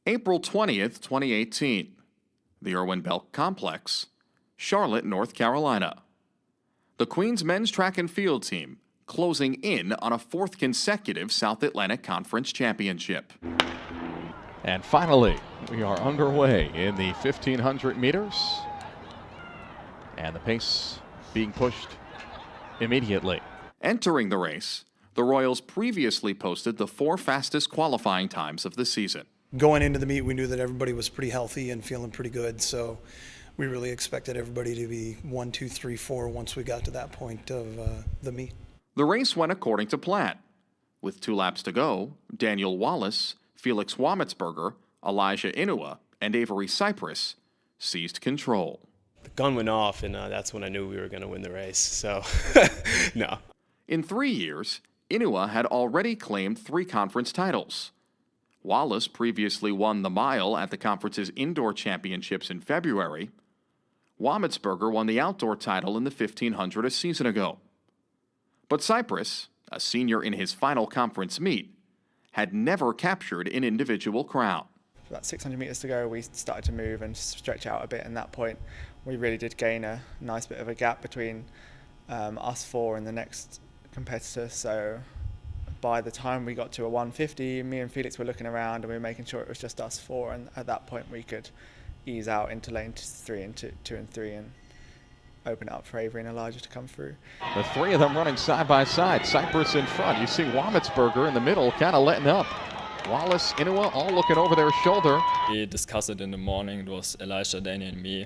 April 20th, 2018. The Irwin Belk Complex, Charlotte, North Carolina. The Queens men's track and field team closing in on a fourth consecutive South Atlantic Conference championship. And finally, we are underway in the 1,500 meters. And the pace being pushed immediately. Entering the race, the Royals previously posted the 4 fastest qualifying times of the season. Going into the meet, we knew that everybody was pretty healthy and feeling pretty good, so we really expected everybody to be 1, 2, 3, 4 once we got to that point of the meet. The race went according to plan. With 2 laps to go, Daniel Wallis, Felix Wammetsberger, Elijah Inua, and Avery Cypress seized control. The gun went off, and that's when I knew we were going to win the race, so no. In 3 years, Inua had already claimed 3 conference titles. Wallis previously won the mile at the conference's indoor championships in February. Wammetsberger won the outdoor title in the 1,500 a season ago. But Cypress, a senior in his final conference meet, had never captured an individual crown. About 600 meters to go, we started to move and stretch out a bit, and at that point we really did gain a nice bit of a gap between us 4 and the next competitor. So by the time we got to a 150, me and Felix were looking around and we were making sure it was just us 4, and at that point we could ease out into lane 3 and 2 and 3 and open it up for Avery and Elijah to come through. The 3 of them running side by side. Cypress in front. You see Wammetsberger in the middle, kind of letting up. Wallis, Inua, all looking over their shoulder. We discussed it in the morning. It was Elijah, Danny, and me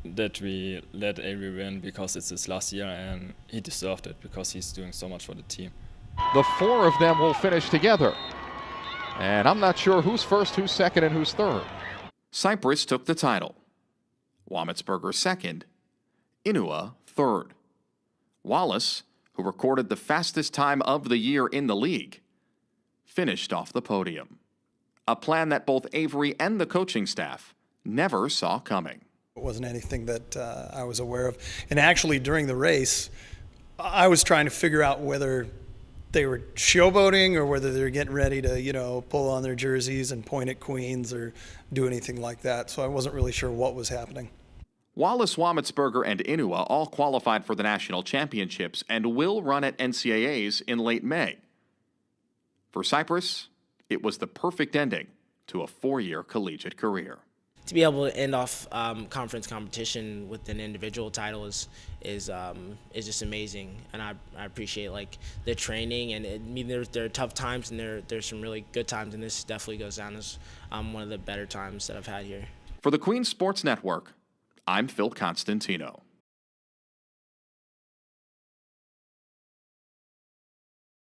that we let Avery win because it's his last year and he deserved it because he's doing so much for the team. The 4 of them will finish together. And I'm not sure who's first, who's second, and who's third. Cypress took the title. Wammetsberger second. Inua third. Wallis, who recorded the fastest time of the year in the league, finished off the podium. A plan that both Avery and the coaching staff never saw coming. It wasn't anything that I was aware of. And actually during the race, I was trying to figure out whether they were showboating or whether they were getting ready to, pull on their jerseys and point at Queens or do anything like that. So I wasn't really sure what was happening. Wallis, Wammetsberger, and Inua all qualified for the national championships and will run at NCAAs in late May. For Cypress, it was the perfect ending to a 4-year collegiate career. To be able to end off conference competition with an individual title is just amazing, and I appreciate the training. And there are tough times and there's some really good times, and this definitely goes down as one of the better times that I've had here. For the Queens Sports Network, I'm Phil Constantino.